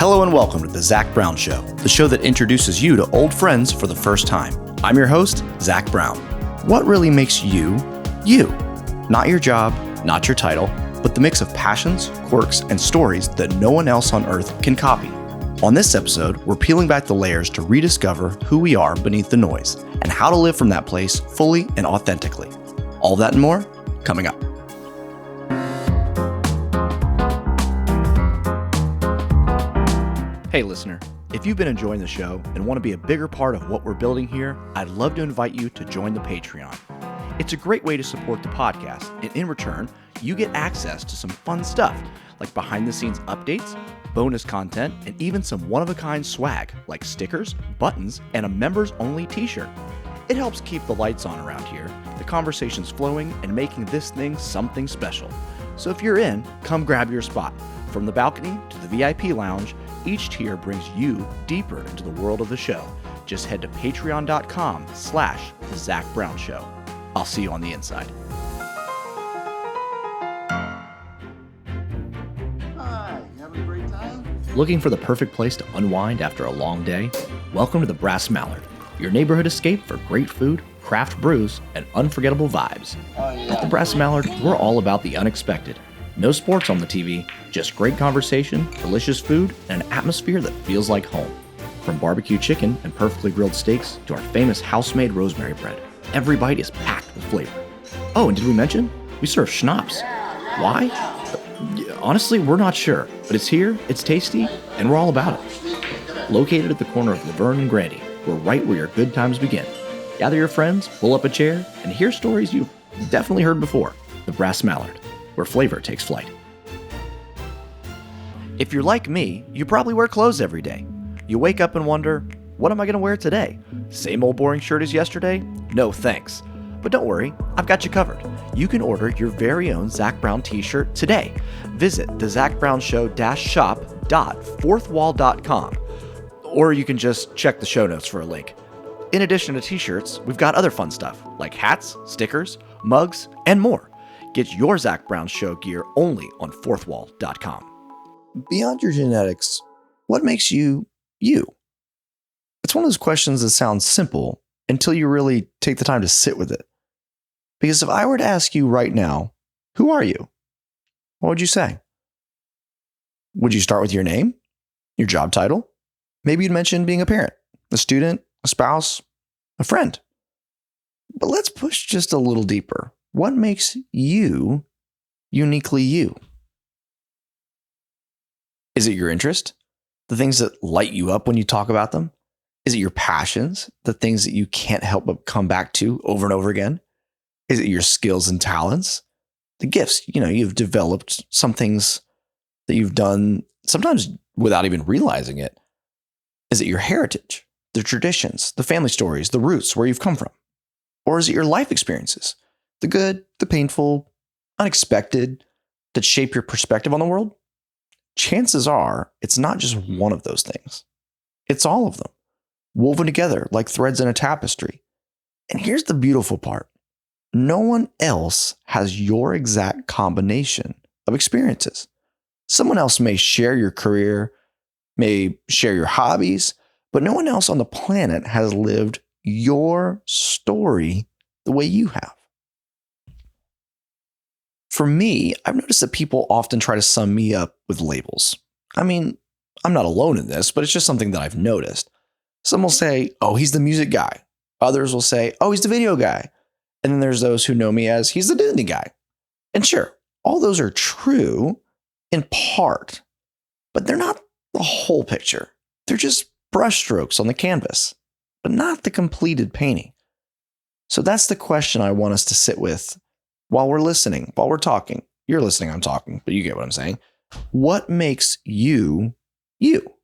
Hello and welcome to The Zach Brown Show, the show that introduces you to old friends for the first time. I'm your host, Zach Brown. What really makes you, you? Not your job, not your title, but the mix of passions, quirks, and stories that no one else on earth can copy. On this episode, we're peeling back the layers to rediscover who we are beneath the noise and how to live from that place fully and authentically. All that and more, coming up. Hey listener, if you've been enjoying the show and want to be a bigger part of what we're building here, I'd love to invite you to join the Patreon. It's a great way to support the podcast, and in return, you get access to some fun stuff like behind-the-scenes updates, bonus content, and even some one-of-a-kind swag like stickers, buttons, and a members-only t-shirt. It helps keep the lights on around here, the conversations flowing, and making this thing something special. So if you're in, come grab your spot. From the balcony to the VIP lounge, each tier brings you deeper into the world of the show. Just head to patreon.com/The Zach Brown Show. I'll see you on the inside. Hi, you having a great time? Looking for the perfect place to unwind after a long day? Welcome to the Brass Mallard, your neighborhood escape for great food, craft brews, and unforgettable vibes. At the Brass Mallard, we're all about the unexpected. No sports on the TV, just great conversation, delicious food, and an atmosphere that feels like home. From barbecue chicken and perfectly grilled steaks to our famous house-made rosemary bread, every bite is packed with flavor. Oh, and did we mention? We serve schnapps. Why? Honestly, we're not sure, but it's here, it's tasty, and we're all about it. Located at the corner of Laverne and Grady, we're right where your good times begin. Gather your friends, pull up a chair, and hear stories you've definitely heard before. The Brass Mallard, where flavor takes flight. If you're like me, you probably wear clothes every day. You wake up and wonder, what am I going to wear today? Same old boring shirt as yesterday? No thanks. But don't worry, I've got you covered. You can order your very own Zach Brown t-shirt today. Visit the zachbrownshow-shop.fourthwall.com, or you can just check the show notes for a link. In addition to t-shirts, we've got other fun stuff like hats, stickers, mugs, and more. Get your Zach Brown Show gear only on fourthwall.com. Beyond your genetics, what makes you, you? It's one of those questions that sounds simple until you really take the time to sit with it. Because if I were to ask you right now, who are you? What would you say? Would you start with your name, your job title? Maybe you'd mention being a parent, a student, a spouse, a friend. But let's push just a little deeper. What makes you uniquely you? Is it your interest? The things that light you up when you talk about them? Is it your passions? The things that you can't help but come back to over and over again? Is it your skills and talents? The gifts, you've developed some things that you've done sometimes without even realizing it. Is it your heritage, the traditions, the family stories, the roots, where you've come from? Or is it your life experiences? The good, the painful, unexpected, that shape your perspective on the world? Chances are it's not just one of those things. It's all of them, woven together like threads in a tapestry. And here's the beautiful part. No one else has your exact combination of experiences. Someone else may share your career, may share your hobbies, but no one else on the planet has lived your story the way you have. For me, I've noticed that people often try to sum me up with labels. I mean, I'm not alone in this, but it's just something that I've noticed. Some will say, oh, he's the music guy. Others will say, oh, he's the video guy. And then there's those who know me as he's the Disney guy. And sure, all those are true in part, but they're not the whole picture. They're just brushstrokes on the canvas, but not the completed painting. So that's the question I want us to sit with while we're listening, while we're talking. You're listening, I'm talking, but you get what I'm saying. What makes you, you?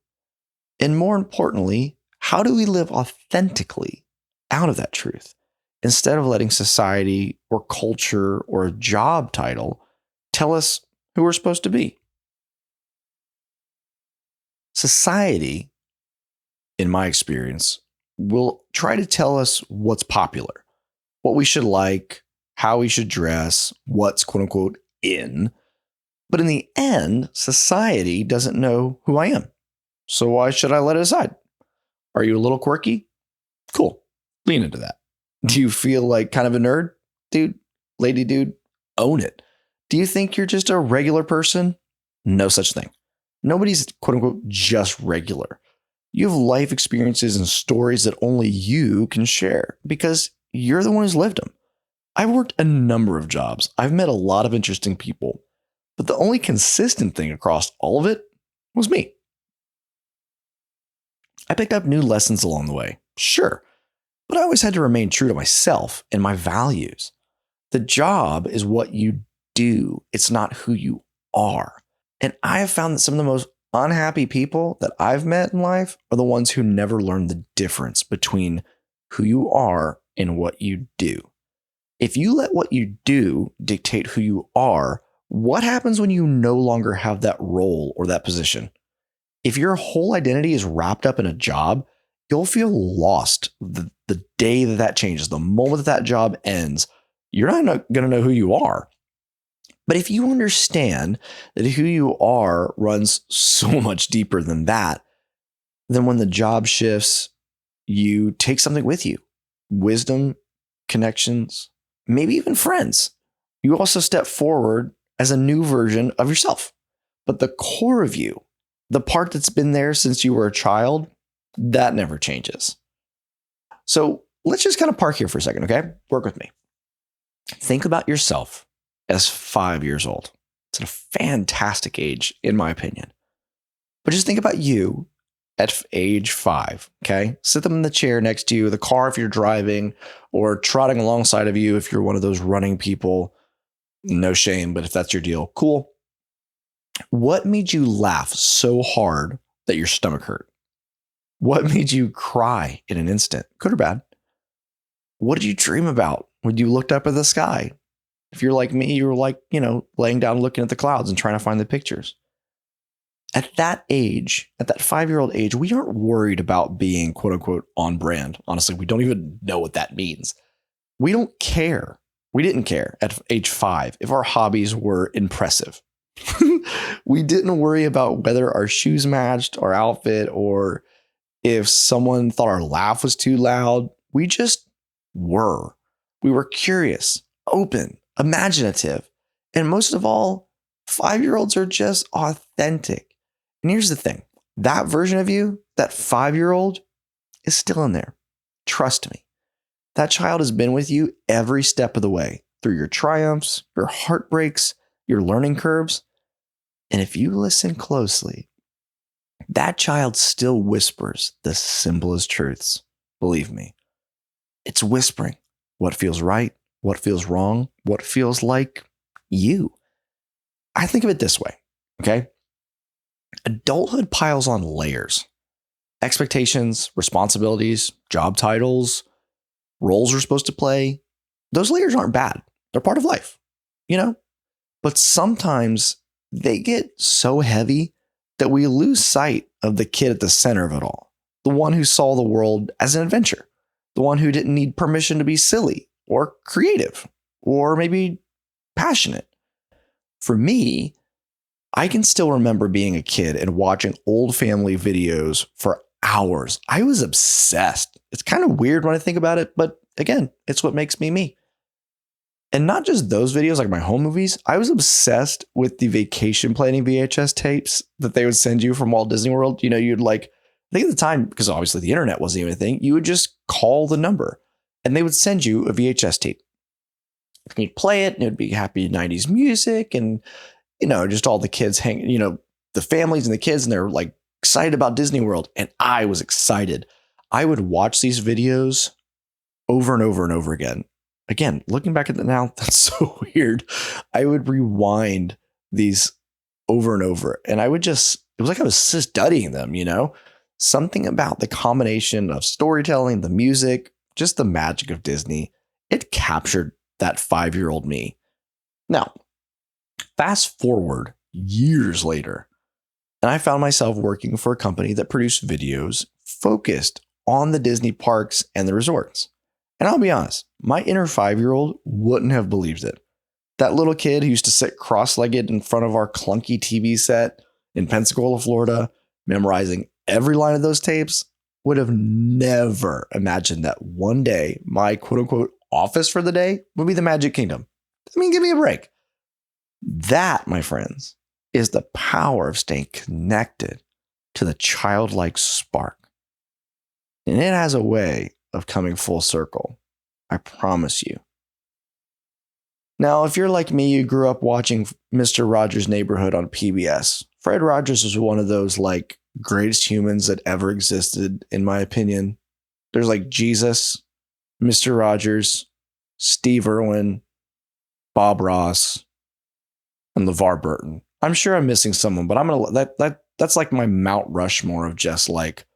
And more importantly, how do we live authentically out of that truth instead of letting society or culture or a job title tell us who we're supposed to be? Society, in my experience, will try to tell us what's popular, what we should like, how we should dress, what's quote unquote in. But in the end, society doesn't know who I am. So why should I let it aside? Are you a little quirky? Cool. Lean into that. Do you feel like kind of a nerd? Dude, lady dude, own it. Do you think you're just a regular person? No such thing. Nobody's quote unquote just regular. You have life experiences and stories that only you can share because you're the one who's lived them. I've worked a number of jobs. I've met a lot of interesting people, but the only consistent thing across all of it was me. I picked up new lessons along the way, sure, but I always had to remain true to myself and my values. The job is what you do, it's not who you are. And I have found that some of the most unhappy people that I've met in life are the ones who never learned the difference between who you are and what you do. If you let what you do dictate who you are, what happens when you no longer have that role or that position? If your whole identity is wrapped up in a job, you'll feel lost the day that changes, the moment that job ends. You're not going to know who you are. But if you understand that who you are runs so much deeper than that, then when the job shifts, you take something with you: wisdom, connections, maybe even friends. You also step forward as a new version of yourself. But the core of you, the part that's been there since you were a child, that never changes. So let's just kind of park here for a second, okay? Work with me. Think about yourself as 5 years old. It's a fantastic age, in my opinion. But just think about you at age 5, okay? Sit them in the chair next to you, the car if you're driving, or trotting alongside of you if you're one of those running people. No shame, but if that's your deal, cool. What made you laugh so hard that your stomach hurt? What made you cry in an instant, good or bad? What did you dream about when you looked up at the sky? If you're like me, you were like, laying down looking at the clouds and trying to find the pictures. At that age, at that 5-year-old age, we aren't worried about being quote unquote on brand. Honestly, we don't even know what that means. We don't care. We didn't care at age 5 if our hobbies were impressive. We didn't worry about whether our shoes matched our outfit or if someone thought our laugh was too loud. We just were. We were curious, open, imaginative. And most of all, 5-year-olds are just authentic. And here's the thing. That version of you, that 5-year-old, is still in there. Trust me. That child has been with you every step of the way through your triumphs, your heartbreaks, your learning curves. And if you listen closely, that child still whispers the simplest truths. Believe me, it's whispering what feels right, what feels wrong, what feels like you. I think of it this way, okay? Adulthood piles on layers: expectations, responsibilities, job titles, roles we're supposed to play. Those layers aren't bad. They're part of life, But sometimes they get so heavy that we lose sight of the kid at the center of it all. The one who saw the world as an adventure. The one who didn't need permission to be silly or creative or maybe passionate. For me, I can still remember being a kid and watching old family videos for hours. I was obsessed. It's kind of weird when I think about it, but again, it's what makes me me. And not just those videos, like my home movies. I was obsessed with the vacation planning VHS tapes that they would send you from Walt Disney World. You'd I think at the time, because obviously the internet wasn't even a thing, you would just call the number and they would send you a VHS tape. And you'd play it and it would be happy 90s music and, just all the kids hanging, the families and the kids, and they're like excited about Disney World. And I was excited. I would watch these videos over and over and over again. Again, looking back at it now, that's so weird. I would rewind these over and over, and it was like I was studying them, Something about the combination of storytelling, the music, just the magic of Disney, it captured that 5-year-old me. Now, fast forward years later, and I found myself working for a company that produced videos focused on the Disney parks and the resorts. And I'll be honest, my inner 5-year-old wouldn't have believed it. That little kid who used to sit cross-legged in front of our clunky TV set in Pensacola, Florida, memorizing every line of those tapes, would have never imagined that one day my quote unquote office for the day would be the Magic Kingdom. I mean, give me a break. That, my friends, is the power of staying connected to the childlike spark. And it has a way of coming full circle. I promise you. Now, if you're like me, you grew up watching Mr. Rogers' Neighborhood on PBS. Fred Rogers was one of those like greatest humans that ever existed, in my opinion. There's like Jesus, Mr. Rogers, Steve Irwin, Bob Ross, and LeVar Burton. I'm sure I'm missing someone, but I'm gonna that's like my Mount Rushmore of just like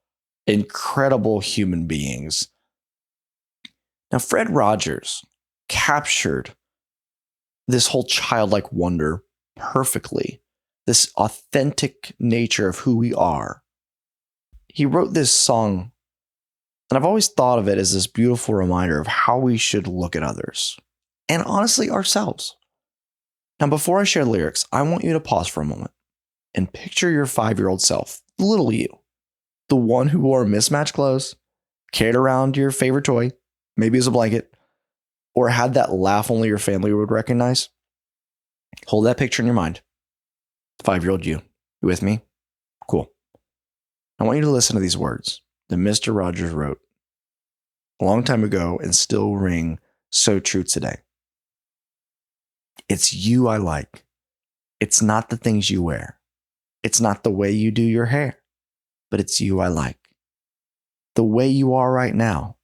incredible human beings. Now, Fred Rogers captured this whole childlike wonder perfectly, this authentic nature of who we are. He wrote this song, and I've always thought of it as this beautiful reminder of how we should look at others, and honestly, ourselves. Now, before I share the lyrics, I want you to pause for a moment and picture your 5-year-old self, the little you, the one who wore mismatched clothes, carried around your favorite toy, maybe as a blanket, or had that laugh only your family would recognize. Hold that picture in your mind. 5-year-old you. You with me? Cool. I want you to listen to these words that Mr. Rogers wrote a long time ago and still ring so true today. It's you I like. It's not the things you wear. It's not the way you do your hair, but it's you I like. The way you are right now,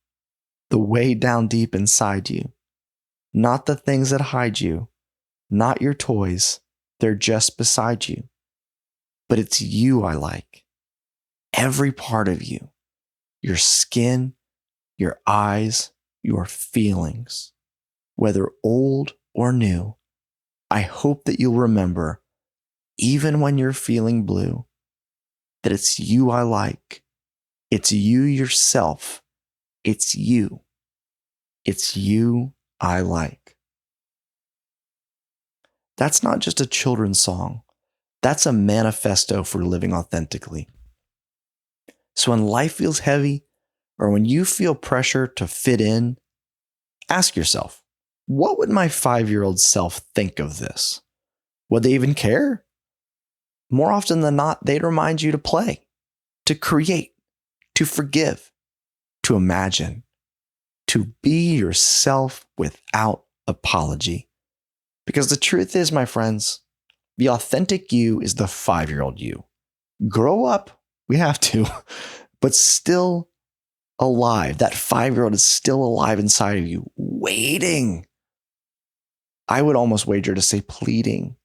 the way down deep inside you, not the things that hide you, not your toys, they're just beside you. But it's you I like. Every part of you, your skin, your eyes, your feelings, whether old or new. I hope that you'll remember, even when you're feeling blue, that it's you I like. It's you yourself. It's you. It's you I like. That's not just a children's song. That's a manifesto for living authentically. So when life feels heavy, or when you feel pressure to fit in, ask yourself, what would my 5-year-old self think of this? Would they even care? More often than not, they'd remind you to play, to create, to forgive, to imagine, to be yourself without apology. Because the truth is, my friends, the authentic you is the 5-year-old you. Grow up, we have to, but still alive. That 5-year-old is still alive inside of you, waiting. I would almost wager to say pleading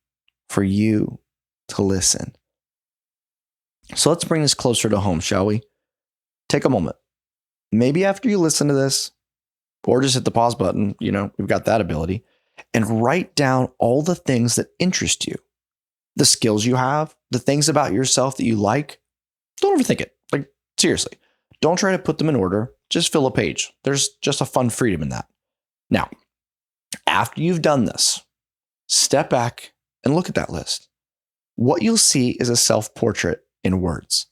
for you to listen. So let's bring this closer to home, shall we? Take a moment. Maybe after you listen to this, or just hit the pause button, we've got that ability, and write down all the things that interest you, the skills you have, the things about yourself that you like. Don't overthink it. Like, seriously, don't try to put them in order. Just fill a page. There's just a fun freedom in that. Now, after you've done this, step back and look at that list. What you'll see is a self-portrait in words,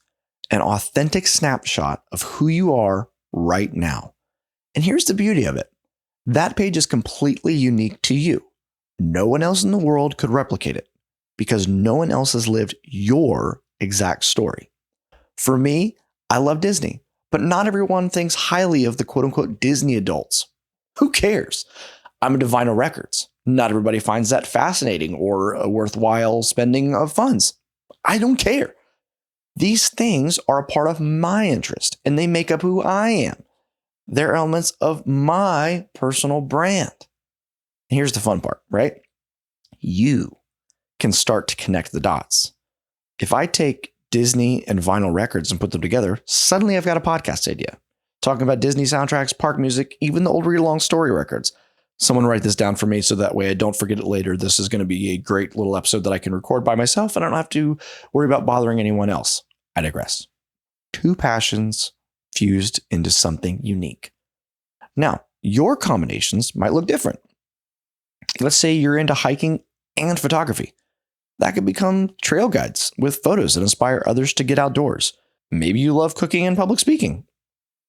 an authentic snapshot of who you are right now. And here's the beauty of it. That page is completely unique to you. No one else in the world could replicate it because no one else has lived your exact story. For me, I love Disney, but not everyone thinks highly of the quote unquote Disney adults. Who cares? I'm into vinyl records. Not everybody finds that fascinating or a worthwhile spending of funds. I don't care. These things are a part of my interest and they make up who I am. They're elements of my personal brand. And here's the fun part, right? You can start to connect the dots. If I take Disney and vinyl records and put them together, suddenly I've got a podcast idea. Talking about Disney soundtracks, park music, even the old read-along story records. Someone write this down for me so that way I don't forget it later. This is going to be a great little episode that I can record by myself and I don't have to worry about bothering anyone else. I digress. 2 passions fused into something unique. Now, your combinations might look different. Let's say you're into hiking and photography. That could become trail guides with photos that inspire others to get outdoors. Maybe you love cooking and public speaking.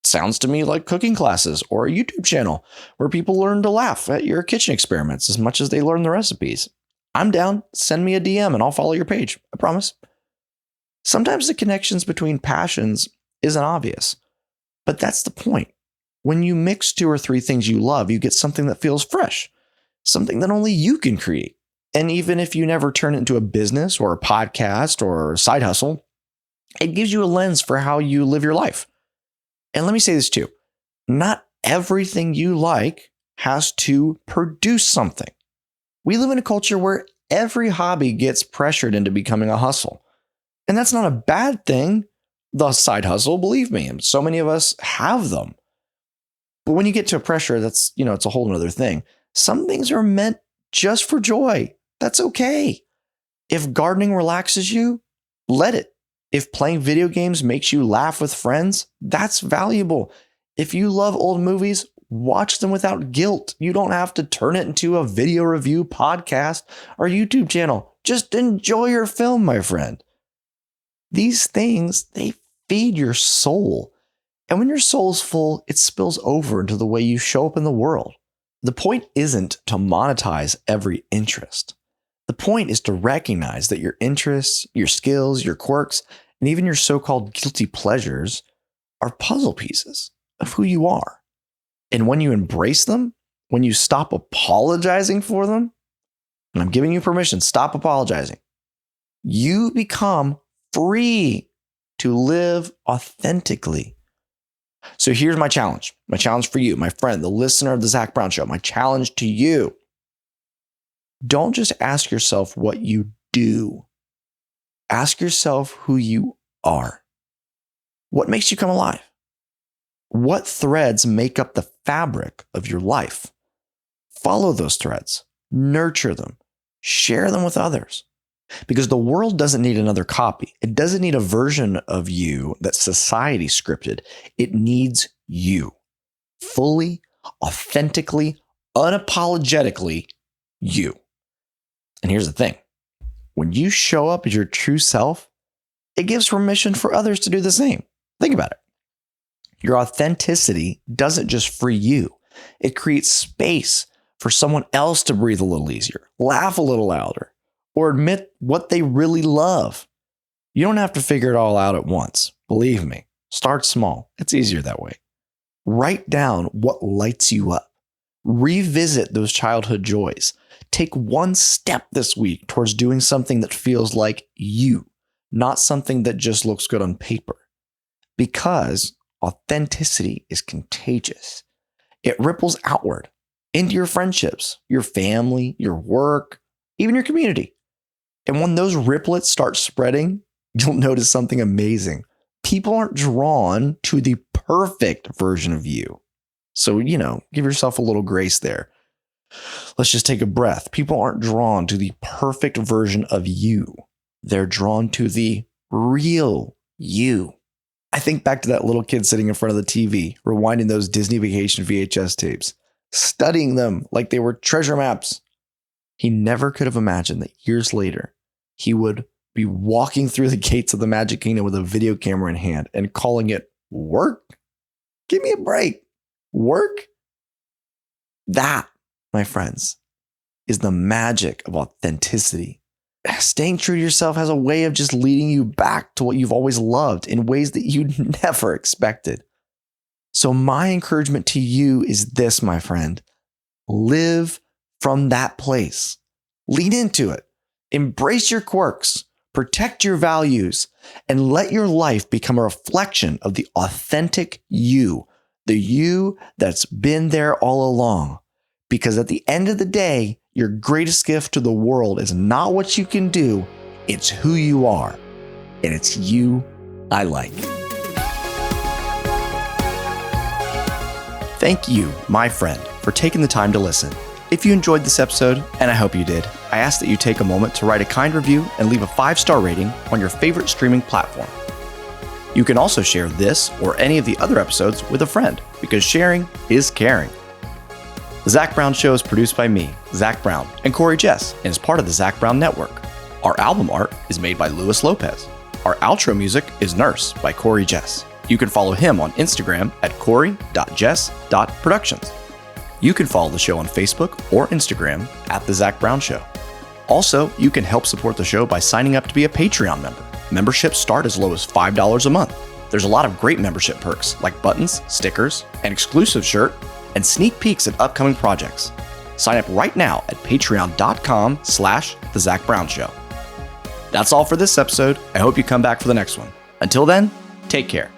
Sounds to me like cooking classes or a YouTube channel where people learn to laugh at your kitchen experiments as much as they learn the recipes. I'm down. Send me a DM and I'll follow your page. I promise. Sometimes the connections between passions isn't obvious, but that's the point. When you mix 2 or 3 things you love, you get something that feels fresh, something that only you can create. And even if you never turn it into a business or a podcast or a side hustle, it gives you a lens for how you live your life. And let me say this too. Not everything you like has to produce something. We live in a culture where every hobby gets pressured into becoming a hustle. And that's not a bad thing. The side hustle, believe me, and so many of us have them. But when you get to a pressure, that's, it's a whole other thing. Some things are meant just for joy. That's okay. If gardening relaxes you, let it. If playing video games makes you laugh with friends, that's valuable. If you love old movies, watch them without guilt. You don't have to turn it into a video review podcast or YouTube channel. Just enjoy your film, my friend. These things, they feed your soul. And when your soul's full, it spills over into the way you show up in the world. The point isn't to monetize every interest. The point is to recognize that your interests, your skills, your quirks, and even your so-called guilty pleasures are puzzle pieces of who you are. And when you embrace them, when you stop apologizing for them, and I'm giving you permission, stop apologizing, you become free to live authentically. So here's my challenge for you, my friend, the listener of the Zach Brown Show, my challenge to you. Don't just ask yourself what you do. Ask yourself who you are. What makes you come alive? What threads make up the fabric of your life? Follow those threads, nurture them, share them with others. Because the world doesn't need another copy. It doesn't need a version of you that society scripted. It needs you. Fully, authentically, unapologetically you. And here's the thing. When you show up as your true self, it gives permission for others to do the same. Think about it. Your authenticity doesn't just free you. It creates space for someone else to breathe a little easier, laugh a little louder, or admit what they really love. You don't have to figure it all out at once. Believe me, start small. It's easier that way. Write down what lights you up. Revisit those childhood joys. Take one step this week towards doing something that feels like you, not something that just looks good on paper. Because authenticity is contagious. It ripples outward into your friendships, your family, your work, even your community. And when those riplets start spreading, you'll notice something amazing. People aren't drawn to the perfect version of you. So, give yourself a little grace there. Let's just take a breath. People aren't drawn to the perfect version of you. They're drawn to the real you. I think back to that little kid sitting in front of the TV, rewinding those Disney Vacation VHS tapes, studying them like they were treasure maps. He never could have imagined that years later, he would be walking through the gates of the Magic Kingdom with a video camera in hand and calling it work. Give me a break. Work? That, my friends, is the magic of authenticity. Staying true to yourself has a way of just leading you back to what you've always loved in ways that you never expected. So my encouragement to you is this, my friend. Live from that place. Lean into it. Embrace your quirks. Protect your values. And let your life become a reflection of the authentic you. The you that's been there all along. Because at the end of the day, your greatest gift to the world is not what you can do, it's who you are. And it's you I like. Thank you, my friend, for taking the time to listen. If you enjoyed this episode, and I hope you did, I ask that you take a moment to write a kind review and leave a 5-star rating on your favorite streaming platform. You can also share this or any of the other episodes with a friend, because sharing is caring. The Zach Brown Show is produced by me, Zach Brown, and Corey Jess, and is part of the Zach Brown Network. Our album art is made by Louis Lopez. Our outro music is Nurse by Corey Jess. You can follow him on Instagram at corey.jess.productions. You can follow the show on Facebook or Instagram at The Zach Brown Show. Also, you can help support the show by signing up to be a Patreon member. Memberships start as low as $5 a month. There's a lot of great membership perks like buttons, stickers, an exclusive shirt, and sneak peeks at upcoming projects. Sign up right now at patreon.com/The Zach Brown Show. That's all for this episode. I hope you come back for the next one. Until then, take care.